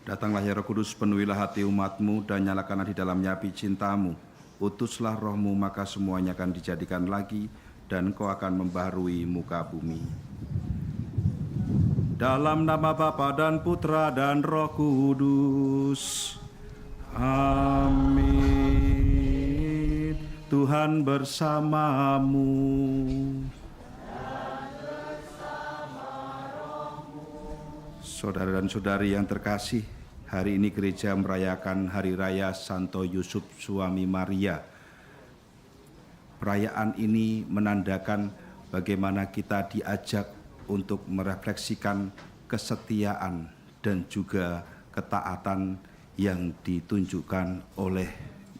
Datanglah ya Roh Kudus, penuhilah hati umat-Mu dan nyalakanlah di dalamnya api cinta-Mu. Utuslah Roh-Mu, maka semuanya akan dijadikan lagi dan Engkau akan membaharui muka bumi. Dalam nama Bapa dan Putra dan Roh Kudus. Amin. Tuhan bersamamu. Saudara dan saudari yang terkasih, hari ini gereja merayakan Hari Raya Santo Yusuf Suami Maria. Perayaan ini menandakan bagaimana kita diajak untuk merefleksikan kesetiaan dan juga ketaatan yang ditunjukkan oleh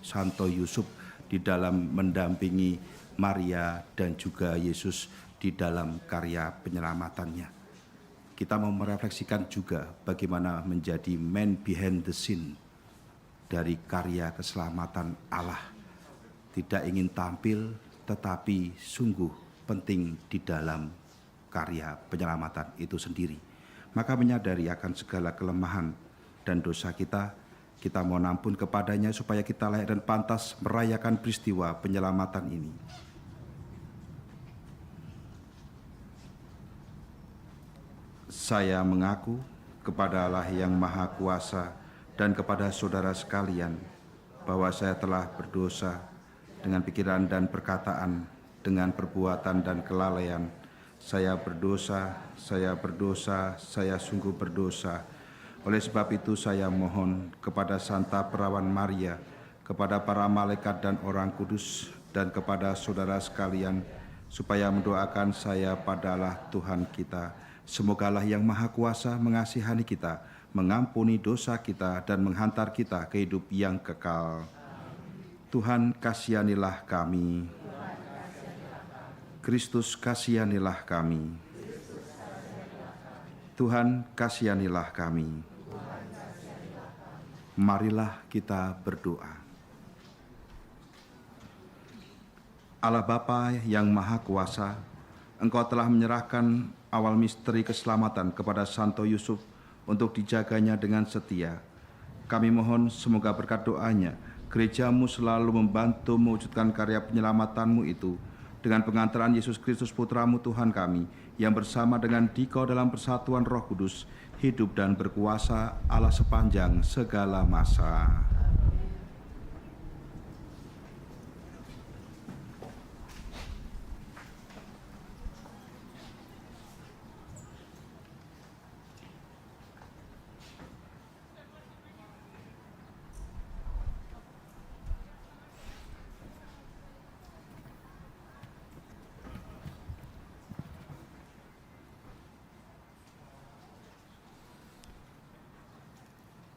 Santo Yusuf di dalam mendampingi Maria dan juga Yesus di dalam karya penyelamatannya. Kita mau merefleksikan juga bagaimana menjadi man behind the scene dari karya keselamatan Allah. Tidak ingin tampil, tetapi sungguh penting di dalam karya penyelamatan itu sendiri. Maka menyadari akan segala kelemahan dan dosa kita mohon ampun kepadanya supaya kita layak dan pantas merayakan peristiwa penyelamatan ini. Saya mengaku kepada Allah yang Maha Kuasa dan kepada saudara sekalian bahwa saya telah berdosa dengan pikiran dan perkataan, dengan perbuatan dan kelalaian. Saya berdosa, saya sungguh berdosa. Oleh sebab itu saya mohon kepada Santa Perawan Maria, kepada para malaikat dan orang kudus, dan kepada saudara sekalian, supaya mendoakan saya pada Allah Tuhan kita. Semoga Allah yang Maha Kuasa mengasihani kita, mengampuni dosa kita, dan menghantar kita ke hidup yang kekal. Tuhan kasihanilah kami. Kristus kasihanilah kami. Tuhan kasihanilah kami. Marilah kita berdoa. Allah Bapa yang Maha Kuasa, Engkau telah menyerahkan awal misteri keselamatan kepada Santo Yusuf untuk dijaganya dengan setia. Kami mohon semoga berkat doanya, gereja-Mu selalu membantu mewujudkan karya penyelamatan-Mu itu dengan pengantaran Yesus Kristus Putra-Mu Tuhan kami, yang bersama dengan Dikau dalam persatuan Roh Kudus, hidup dan berkuasa Allah sepanjang segala masa.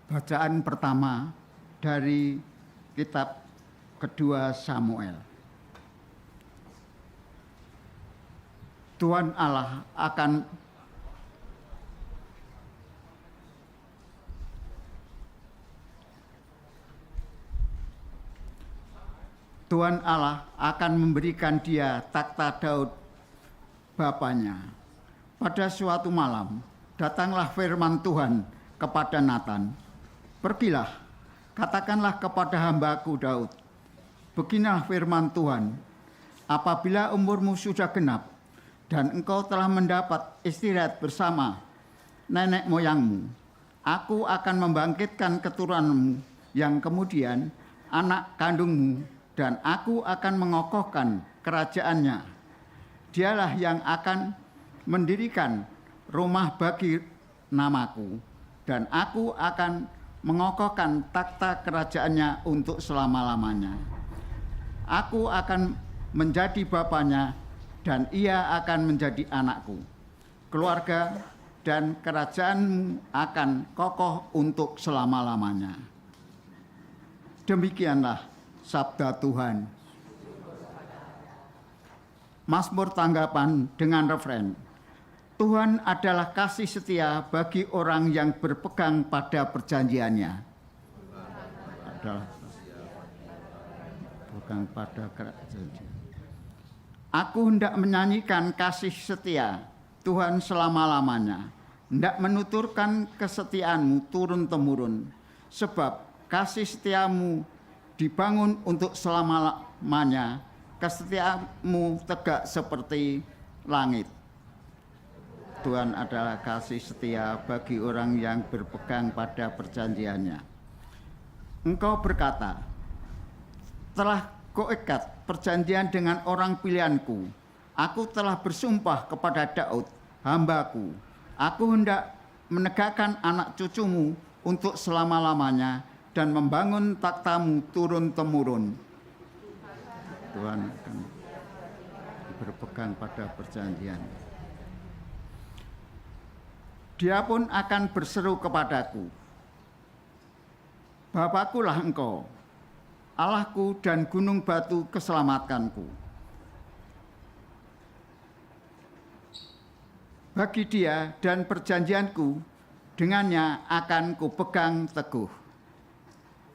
Bacaan pertama dari kitab kedua Samuel. Tuhan Allah akan memberikan dia takhta Daud bapaknya. Pada suatu malam, datanglah firman Tuhan kepada Natan. Pergilah, katakanlah kepada hambaku Daud, beginilah firman Tuhan, apabila umurmu sudah genap, dan engkau telah mendapat istirahat bersama nenek moyangmu, aku akan membangkitkan keturunanmu yang kemudian anak kandungmu, dan aku akan mengokohkan kerajaannya. Dialah yang akan mendirikan rumah bagi namaku, dan aku akan mengokohkan takhta kerajaannya untuk selama-lamanya. Aku akan menjadi bapaknya, dan ia akan menjadi anakku. Keluarga dan kerajaanmu akan kokoh untuk selama-lamanya. Demikianlah sabda Tuhan. Mazmur tanggapan dengan referen, Tuhan adalah kasih setia bagi orang yang berpegang pada perjanjiannya. Berpegang pada perjanjian. Aku hendak menyanyikan kasih setia Tuhan selama-lamanya. hendak menuturkan kesetiaanmu turun-temurun, sebab kasih setiamu dibangun untuk selama-lamanya, kesetiaanmu tegak seperti langit. Tuhan adalah kasih setia bagi orang yang berpegang pada perjanjiannya. Engkau berkata, telah kuikat perjanjian dengan orang pilihanku. Aku telah bersumpah kepada Daud, hambaku. Aku hendak menegakkan anak cucumu untuk selama-lamanya dan membangun takhtamu turun-temurun. Tuhan akan berpegang pada perjanjian. Dia pun akan berseru kepadaku, Bapakulah engkau, Allahku dan gunung batu keselamatanku. Bagi dia dan perjanjianku, dengannya akan kupegang teguh.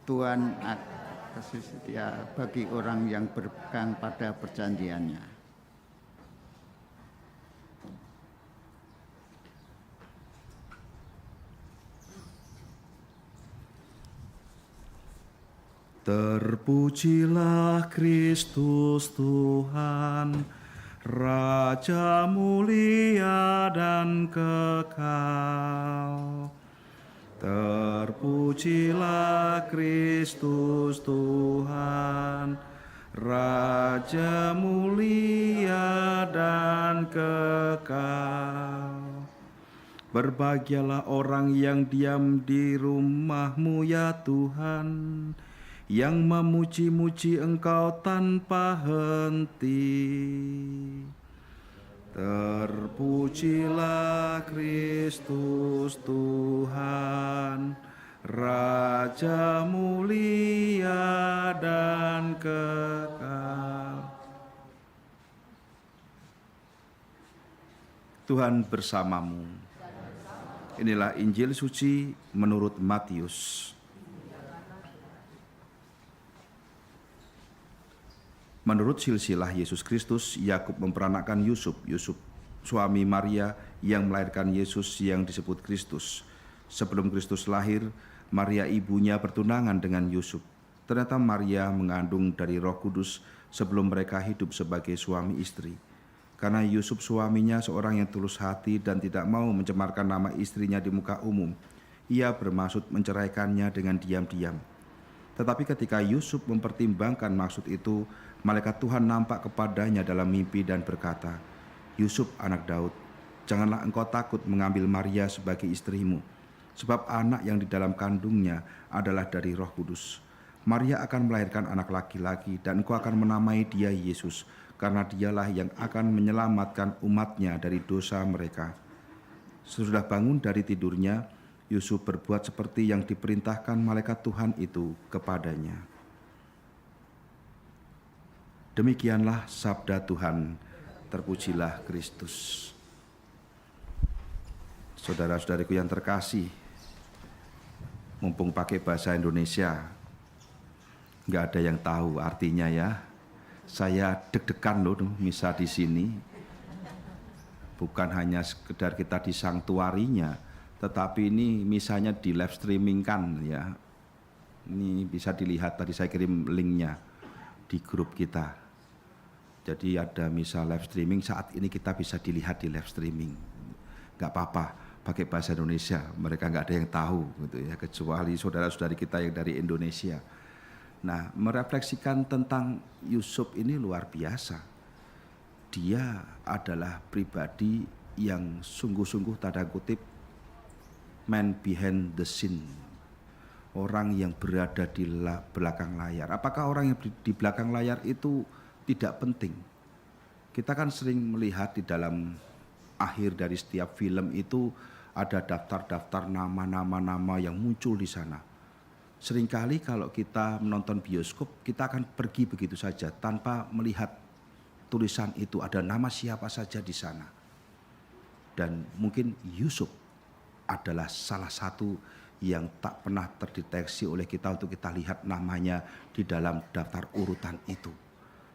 Tuhan kasih setia bagi orang yang berpegang pada perjanjiannya. Terpujilah Kristus Tuhan, Raja mulia dan kekal. Terpujilah Kristus Tuhan, Raja mulia dan kekal. Berbahagialah orang yang diam di rumah-Mu ya Tuhan, yang memuji-muji Engkau tanpa henti. Terpujilah Kristus Tuhan, Raja mulia dan kekal. Tuhan bersamamu. Inilah Injil suci menurut Matius. Menurut silsilah Yesus Kristus, Yakub memperanakkan Yusuf suami Maria yang melahirkan Yesus yang disebut Kristus. Sebelum Kristus lahir, Maria ibunya bertunangan dengan Yusuf. Ternyata Maria mengandung dari Roh Kudus sebelum mereka hidup sebagai suami istri. Karena Yusuf suaminya seorang yang tulus hati dan tidak mau mencemarkan nama istrinya di muka umum, ia bermaksud menceraikannya dengan diam-diam. Tetapi ketika Yusuf mempertimbangkan maksud itu, malaikat Tuhan nampak kepadanya dalam mimpi dan berkata, Yusuf anak Daud, janganlah engkau takut mengambil Maria sebagai istrimu, sebab anak yang di dalam kandungnya adalah dari Roh Kudus. Maria akan melahirkan anak laki-laki dan engkau akan menamai dia Yesus, karena dialah yang akan menyelamatkan umatnya dari dosa mereka. Sesudah bangun dari tidurnya, Yusuf berbuat seperti yang diperintahkan malaikat Tuhan itu kepadanya. Demikianlah sabda Tuhan, terpujilah Kristus. Saudara-saudariku yang terkasih, mumpung pakai bahasa Indonesia, nggak ada yang tahu artinya ya. Saya deg-degan loh misa di sini. Bukan hanya sekedar kita di sanktuarinya, tetapi ini misalnya di live streaming kan ya. Ini bisa dilihat, tadi saya kirim linknya di grup kita. Jadi ada misa live streaming, saat ini kita bisa dilihat di live streaming. Gak apa-apa, pakai bahasa Indonesia, mereka gak ada yang tahu gitu ya, kecuali saudara-saudari kita yang dari Indonesia. Nah, merefleksikan tentang Yusuf ini luar biasa. Dia adalah pribadi yang sungguh-sungguh tanda kutip man behind the scene, orang yang berada di belakang layar. Apakah orang yang di belakang layar itu tidak penting? Kita kan sering melihat di dalam akhir dari setiap film itu ada daftar-daftar nama-nama yang muncul di sana. Seringkali kalau kita menonton bioskop, kita akan pergi begitu saja tanpa melihat tulisan itu ada nama siapa saja di sana. Dan mungkin Yusuf adalah salah satu yang tak pernah terdeteksi oleh kita untuk kita lihat namanya di dalam daftar urutan itu.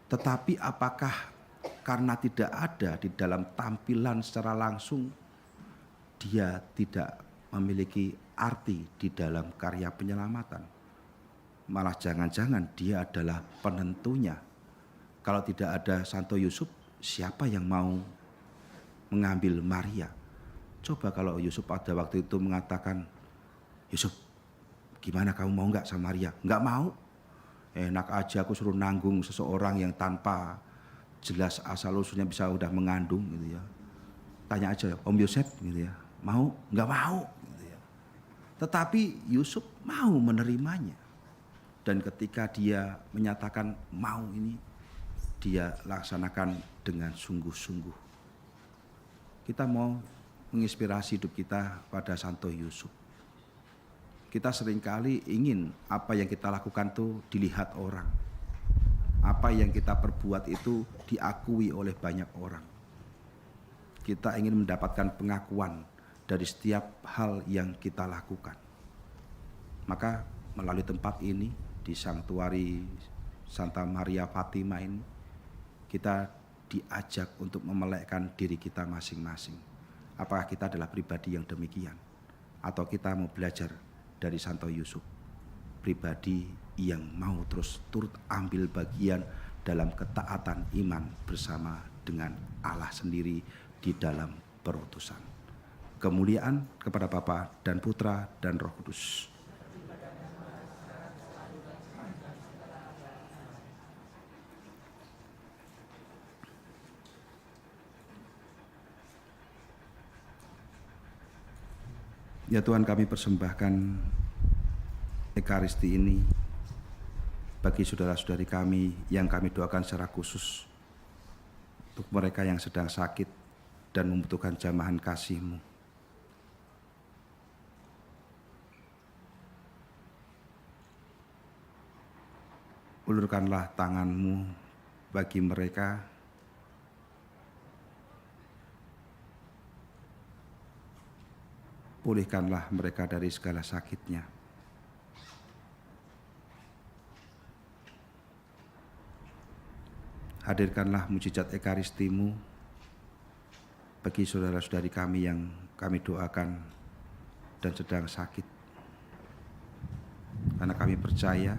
Tetapi apakah karena tidak ada di dalam tampilan secara langsung, dia tidak memiliki arti di dalam karya penyelamatan. Malah jangan-jangan dia adalah penentunya. Kalau tidak ada Santo Yusuf, siapa yang mau mengambil Maria? Coba kalau Yusuf pada waktu itu mengatakan, Yusuf, gimana kamu mau nggak sama Maria? Nggak mau. Enak aja aku suruh nanggung seseorang yang tanpa jelas asal usulnya bisa udah mengandung gitu ya. Tanya aja Om Yosef gitu ya. Mau? Nggak mau. Gitu ya. Tetapi Yusuf mau menerimanya. Dan ketika dia menyatakan mau ini, dia laksanakan dengan sungguh-sungguh. Kita mau menginspirasi hidup kita pada Santo Yusuf. Kita seringkali ingin apa yang kita lakukan itu dilihat orang. Apa yang kita perbuat itu diakui oleh banyak orang. Kita ingin mendapatkan pengakuan dari setiap hal yang kita lakukan. Maka melalui tempat ini, di Sanktuari Santa Maria Fatima ini, kita diajak untuk memelekkan diri kita masing-masing. Apakah kita adalah pribadi yang demikian? Atau kita mau belajar dari Santo Yusuf, pribadi yang mau terus turut ambil bagian dalam ketaatan iman bersama dengan Allah sendiri di dalam perutusan. Kemuliaan kepada Bapa dan Putra dan Roh Kudus. Ya Tuhan, kami persembahkan Ekaristi ini bagi saudara-saudari kami yang kami doakan secara khusus, untuk mereka yang sedang sakit dan membutuhkan jamahan kasih-Mu. Ulurkanlah tangan-Mu bagi mereka, pulihkanlah mereka dari segala sakitnya. Hadirkanlah mujizat Ekaristi-Mu bagi saudara-saudari kami yang kami doakan dan sedang sakit. Karena kami percaya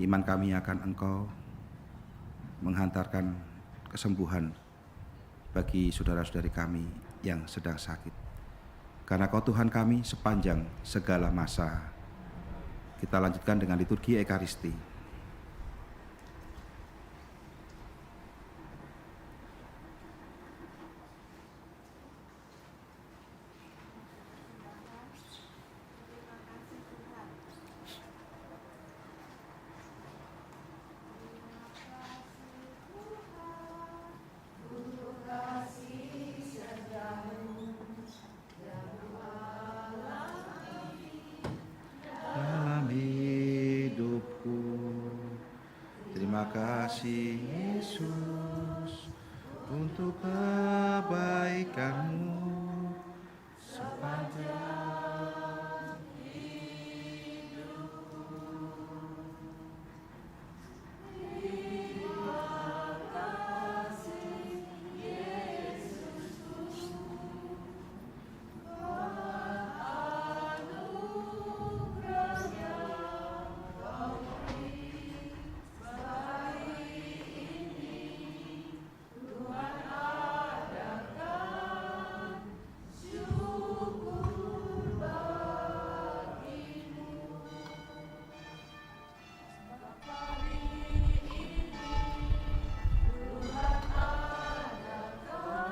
iman kami akan Engkau menghantarkan kesembuhan bagi saudara-saudari kami yang sedang sakit. Karena Kau Tuhan kami sepanjang segala masa. Kita lanjutkan dengan liturgi Ekaristi. Terima kasih Yesus untuk kebaikan-Mu sepanjang hidupku. Terima kasih Yesusku, anugerah-Nya Kau beri. Tuhan adakan syukur bagimu. Hari ini Tuhan adakan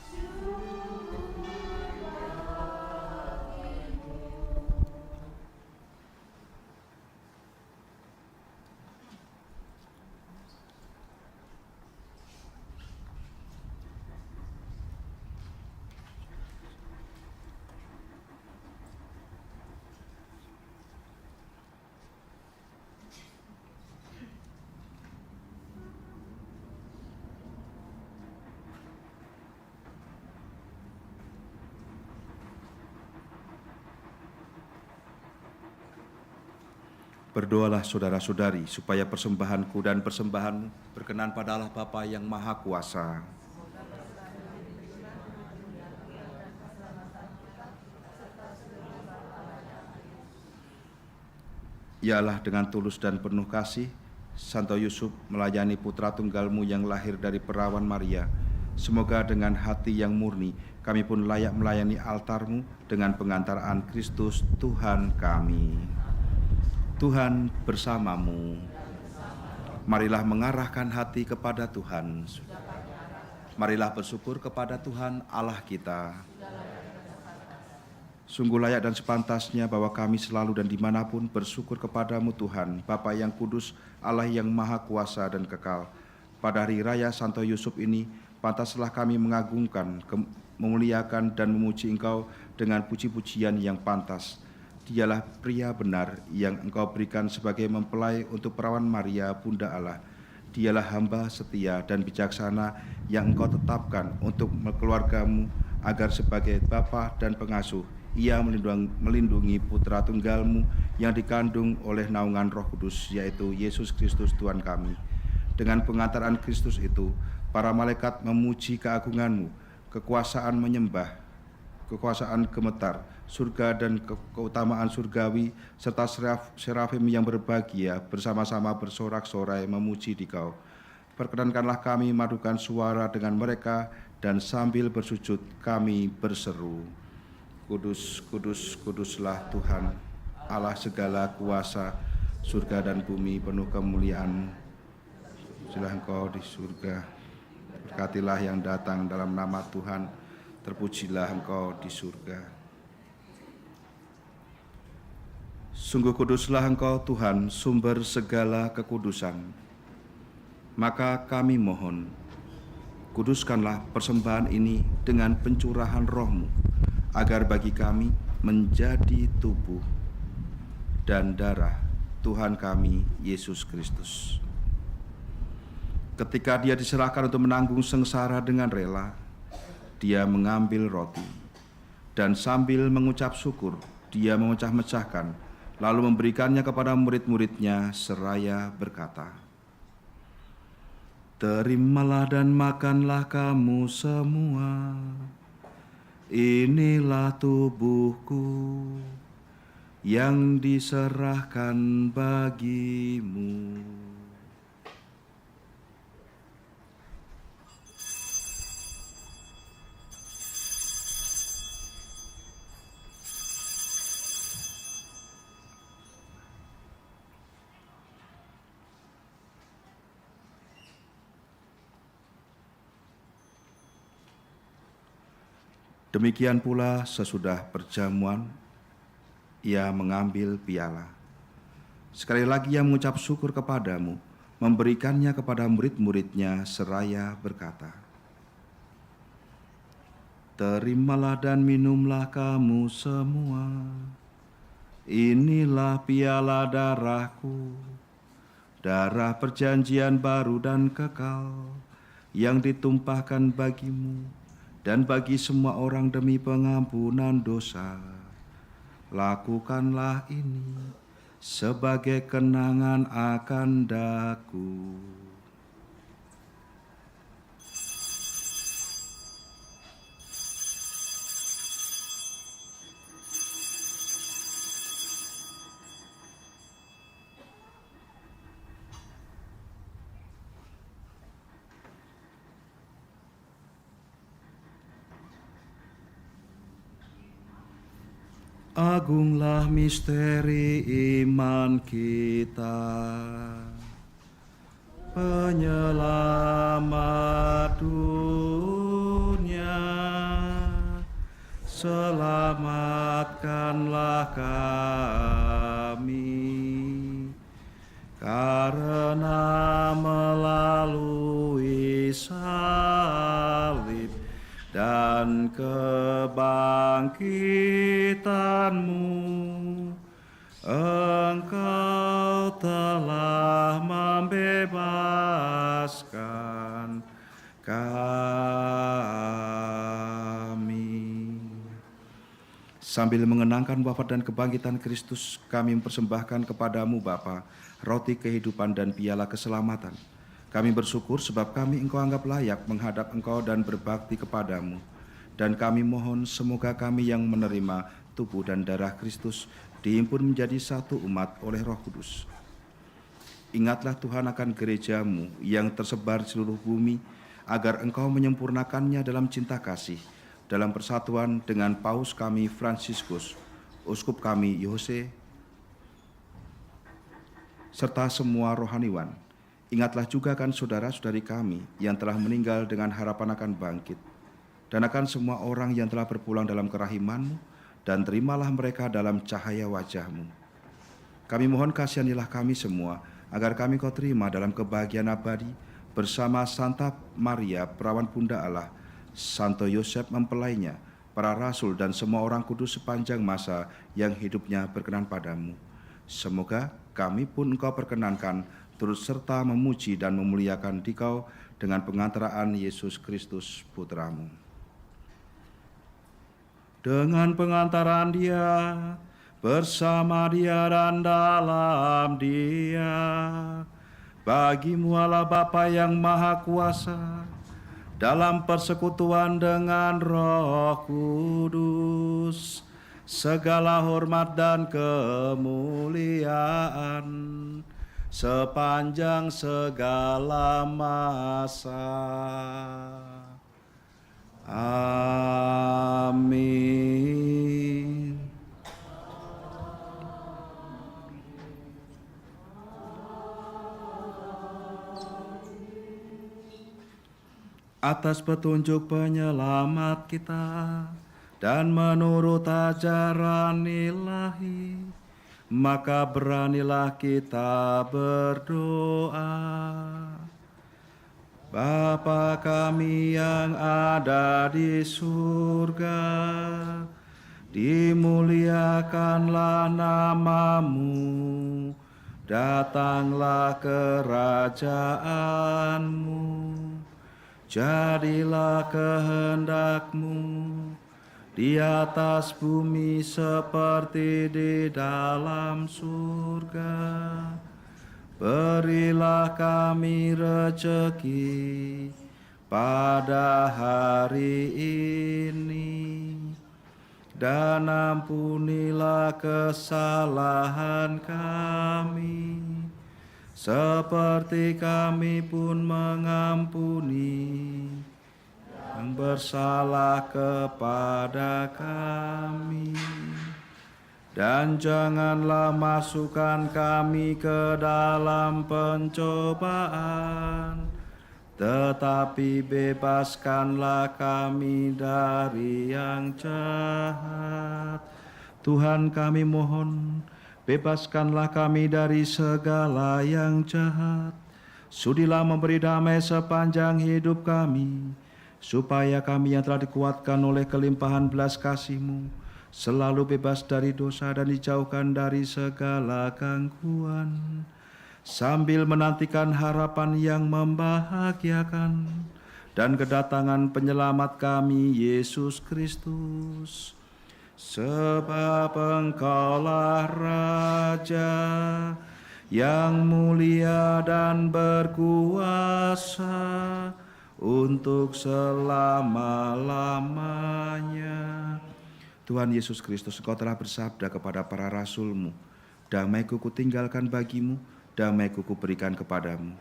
syukur bagimu. Berdoalah saudara-saudari supaya persembahanku dan persembahanmu berkenan pada Allah Bapa yang Maha Kuasa. Ialah dengan tulus dan penuh kasih, Santo Yusuf melayani putra tunggalmu yang lahir dari perawan Maria. Semoga dengan hati yang murni, kami pun layak melayani altarmu dengan pengantaraan Kristus Tuhan kami. Tuhan bersamamu. Marilah mengarahkan hati kepada Tuhan. Marilah bersyukur kepada Tuhan Allah kita. Sungguh layak dan sepantasnya bahwa kami selalu dan dimanapun bersyukur kepadamu Tuhan, Bapa yang kudus, Allah yang maha kuasa dan kekal. Pada hari raya Santo Yusuf ini, pantaslah kami mengagungkan, memuliakan dan memuji Engkau dengan puji-pujian yang pantas. Dialah pria benar yang Engkau berikan sebagai mempelai untuk perawan Maria, Bunda Allah. Dialah hamba setia dan bijaksana yang Engkau tetapkan untuk keluargamu agar sebagai bapa dan pengasuh, Ia melindungi putra tunggalmu yang dikandung oleh naungan Roh Kudus, yaitu Yesus Kristus Tuhan kami. Dengan pengantaran Kristus itu, para malaikat memuji keagunganmu, kekuasaan menyembah, kekuasaan gemetar, surga dan keutamaan surgawi, serta serafim yang berbahagia bersama-sama bersorak-sorai memuji Dikau. Perkenankanlah kami madukan suara dengan mereka, dan sambil bersujud kami berseru, Kudus, kudus, kuduslah Tuhan, Allah segala kuasa, surga dan bumi penuh kemuliaan. Terpujilah Engkau di surga, berkatilah yang datang dalam nama Tuhan, terpujilah Engkau di surga. Sungguh kuduslah Engkau Tuhan, sumber segala kekudusan. Maka kami mohon, kuduskanlah persembahan ini dengan pencurahan Roh-Mu, agar bagi kami menjadi tubuh dan darah Tuhan kami Yesus Kristus. Ketika Dia diserahkan untuk menanggung sengsara dengan rela, Dia mengambil roti, dan sambil mengucap syukur, Dia memecah-mecahkan, lalu memberikannya kepada murid-muridnya seraya berkata, Terimalah dan makanlah kamu semua. Inilah tubuhku yang diserahkan bagimu. Demikian pula sesudah perjamuan, Ia mengambil piala. Sekali lagi Ia mengucap syukur kepadamu, memberikannya kepada murid-muridnya seraya berkata, Terimalah dan minumlah kamu semua. Inilah piala darahku, darah perjanjian baru dan kekal, yang ditumpahkan bagimu dan bagi semua orang demi pengampunan dosa. Lakukanlah ini sebagai kenangan akan daku. Agunglah misteri iman kita, Penyelamat dunia, selamatkanlah kami, karena melalui salib dan kebangkitan-Mu, Engkau telah membebaskan kami. Sambil mengenangkan wafat dan kebangkitan Kristus, kami mempersembahkan kepadamu Bapa, roti kehidupan dan piala keselamatan. Kami bersyukur sebab kami Engkau anggap layak menghadap Engkau dan berbakti kepadamu. Dan kami mohon semoga kami yang menerima tubuh dan darah Kristus dihimpun menjadi satu umat oleh Roh Kudus. Ingatlah Tuhan akan gerejamu yang tersebar di seluruh bumi, agar Engkau menyempurnakannya dalam cinta kasih, dalam persatuan dengan Paus kami Fransiskus, Uskup kami Yose, serta semua rohaniwan. Ingatlah juga akan saudara-saudari kami yang telah meninggal dengan harapan akan bangkit, dan akan semua orang yang telah berpulang dalam kerahiman-Mu, dan terimalah mereka dalam cahaya wajah-Mu. Kami mohon kasihanilah kami semua, agar kami Kau terima dalam kebahagiaan abadi bersama Santa Maria, perawan Bunda Allah, Santo Yosef mempelainya, para rasul dan semua orang kudus sepanjang masa yang hidupnya berkenan padamu. Semoga kami pun Engkau perkenankan turut serta memuji dan memuliakan Dikau dengan pengantaraan Yesus Kristus Putramu. Dengan pengantaran Dia, bersama Dia dan dalam Dia, bagi-Mu Allah Bapa yang Maha Kuasa, dalam persekutuan dengan Roh Kudus, segala hormat dan kemuliaan sepanjang segala masa. Amin. Atas petunjuk penyelamat kita dan menurut ajaran ilahi, maka beranilah kita berdoa. Bapa kami yang ada di surga, dimuliakanlah nama-Mu, datanglah kerajaan-Mu, jadilah kehendak-Mu di atas bumi seperti di dalam surga. Berilah kami rezeki pada hari ini, dan ampunilah kesalahan kami, seperti kami pun mengampuni yang bersalah kepada kami. Dan janganlah masukkan kami ke dalam pencobaan, tetapi bebaskanlah kami dari yang jahat. Tuhan kami mohon, bebaskanlah kami dari segala yang jahat. Sudilah memberi damai sepanjang hidup kami, supaya kami yang telah dikuatkan oleh kelimpahan belas kasih-Mu selalu bebas dari dosa dan dijauhkan dari segala gangguan, sambil menantikan harapan yang membahagiakan dan kedatangan penyelamat kami, Yesus Kristus. Sebab Engkaulah Raja yang mulia dan berkuasa untuk selama-lamanya. Tuhan Yesus Kristus, Engkau telah bersabda kepada para rasul-Mu, damai-Ku kutinggalkan bagi-Mu, damai-Ku kuberikan kepadamu.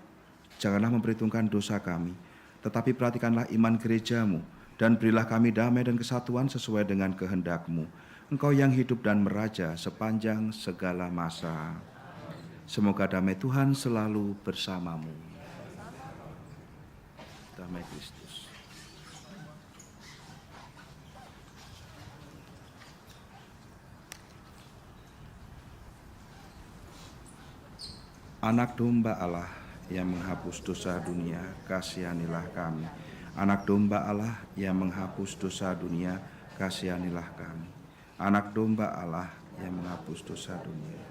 Janganlah memperhitungkan dosa kami, tetapi perhatikanlah iman gereja-Mu, dan berilah kami damai dan kesatuan sesuai dengan kehendak-Mu. Engkau yang hidup dan meraja sepanjang segala masa. Semoga damai Tuhan selalu bersamamu. Damai Kristus. Anak domba Allah yang menghapus dosa dunia, kasihanilah kami. Anak domba Allah yang menghapus dosa dunia, kasihanilah kami. Anak domba Allah yang menghapus dosa dunia.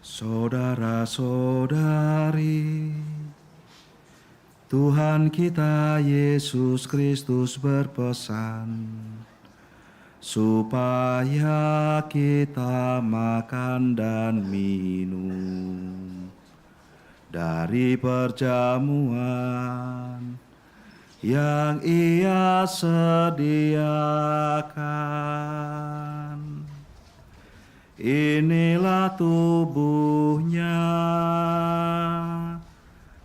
Saudara-saudari, Tuhan kita Yesus Kristus berpesan supaya kita makan dan minum dari dari perjamuan yang Ia sediakan. Inilah tubuhnya,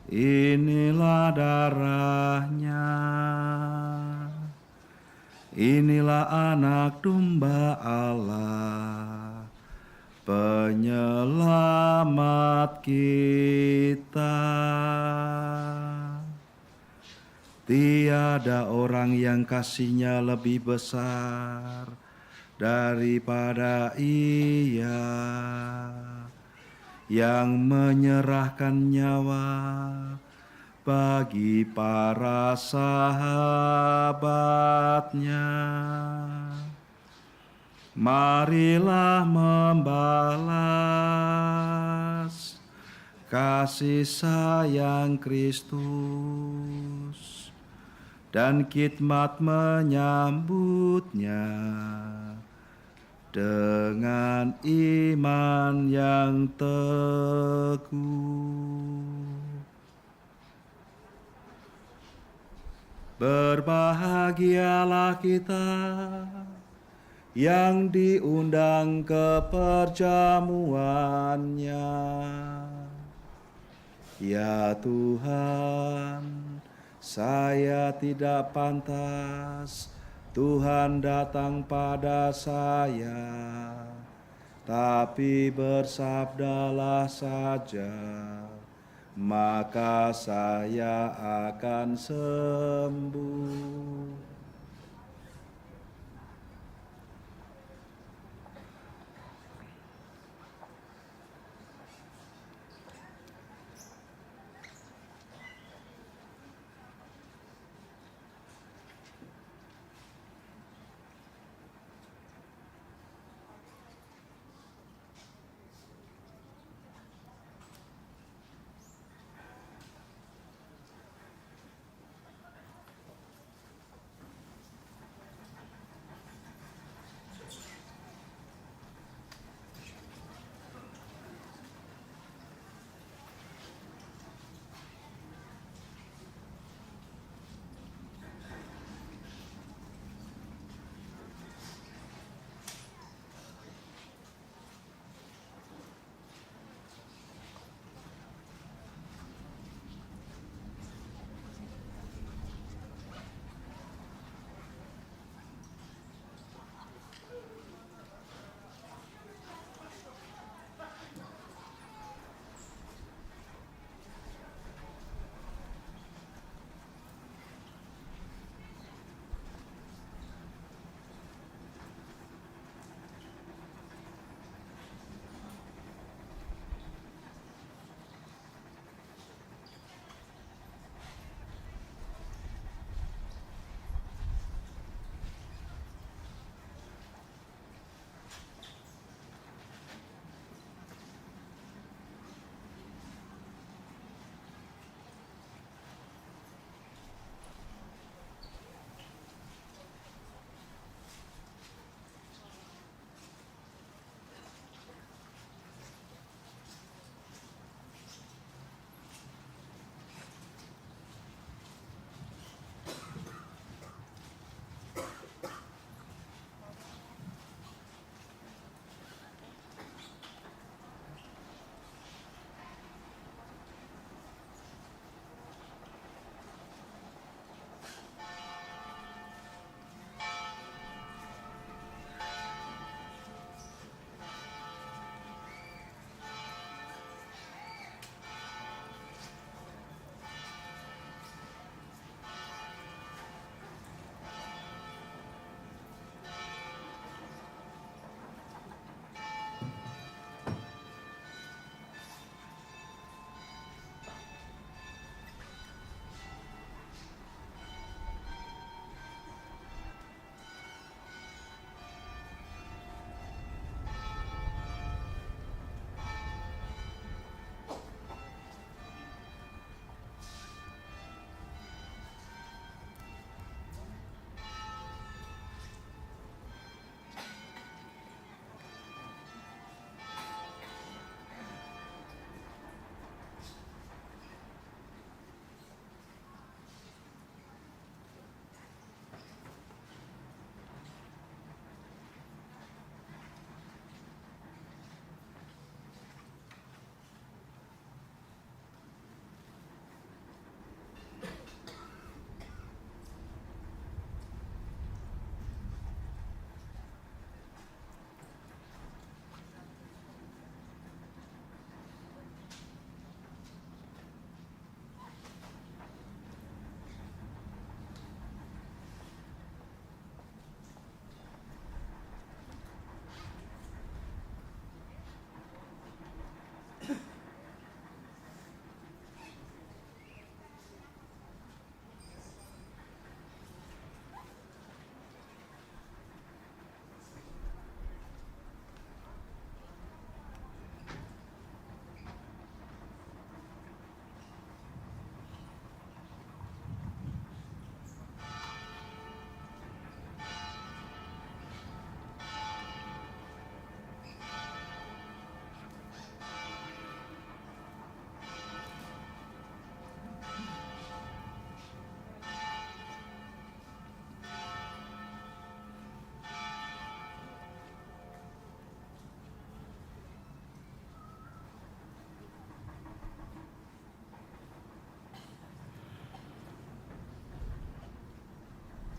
inilah darahnya, inilah anak domba Allah, penyelamat kita. Tiada orang yang kasihnya lebih besar daripada Ia yang menyerahkan nyawa bagi para sahabatnya. Marilah membalas kasih sayang Kristus dan khidmat menyambutnya dengan iman yang teguh. Berbahagialah kita yang diundang ke perjamuannya. Ya Tuhan, saya tidak pantas Tuhan datang pada saya, tapi bersabdalah saja, maka saya akan sembuh.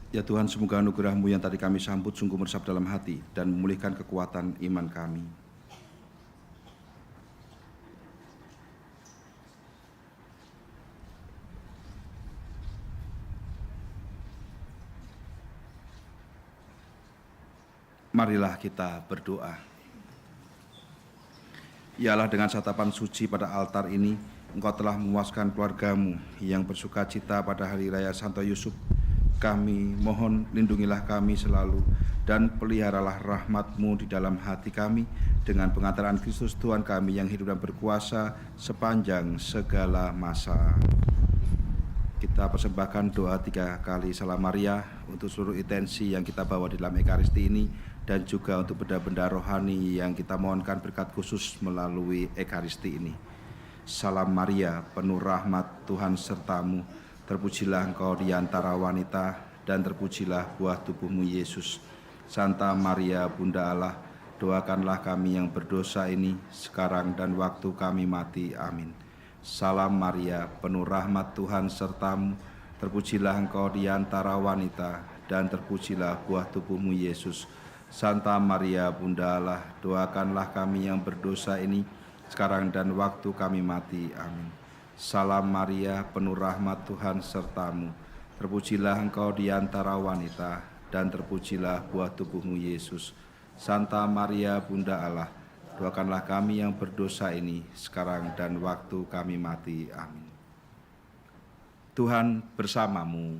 Ya Tuhan, semoga anugerah-Mu yang tadi kami sambut sungguh meresap dalam hati dan memulihkan kekuatan iman kami. Marilah kita berdoa. Ya Allah, dengan santapan suci pada altar ini, Engkau telah memuaskan keluarga-Mu yang bersuka cita pada Hari Raya Santo Yusuf. Kami mohon lindungilah kami selalu dan peliharalah rahmat-Mu di dalam hati kami dengan pengantaran Kristus Tuhan kami yang hidup dan berkuasa sepanjang segala masa. Kita persembahkan doa 3 kali Salam Maria untuk seluruh intensi yang kita bawa di dalam Ekaristi ini dan juga untuk benda-benda rohani yang kita mohonkan berkat khusus melalui Ekaristi ini. Salam Maria, penuh rahmat, Tuhan sertamu, terpujilah engkau di antara wanita dan terpujilah buah tubuhmu Yesus. Santa Maria Bunda Allah, doakanlah kami yang berdosa ini sekarang dan waktu kami mati. Amin. Salam Maria, penuh rahmat, Tuhan sertamu, terpujilah engkau di antara wanita dan terpujilah buah tubuhmu Yesus. Santa Maria Bunda Allah, doakanlah kami yang berdosa ini sekarang dan waktu kami mati. Amin. Salam Maria, penuh rahmat, Tuhan sertamu, terpujilah engkau di antara wanita dan terpujilah buah tubuhmu Yesus. Santa Maria Bunda Allah, doakanlah kami yang berdosa ini sekarang dan waktu kami mati. Amin. Tuhan bersamamu.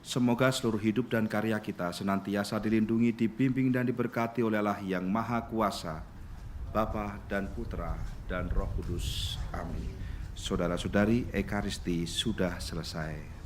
Semoga seluruh hidup dan karya kita senantiasa dilindungi, dibimbing dan diberkati oleh Allah yang Maha Kuasa, Bapa dan Putra dan Roh Kudus. Amin. Saudara-saudari, Ekaristi sudah selesai.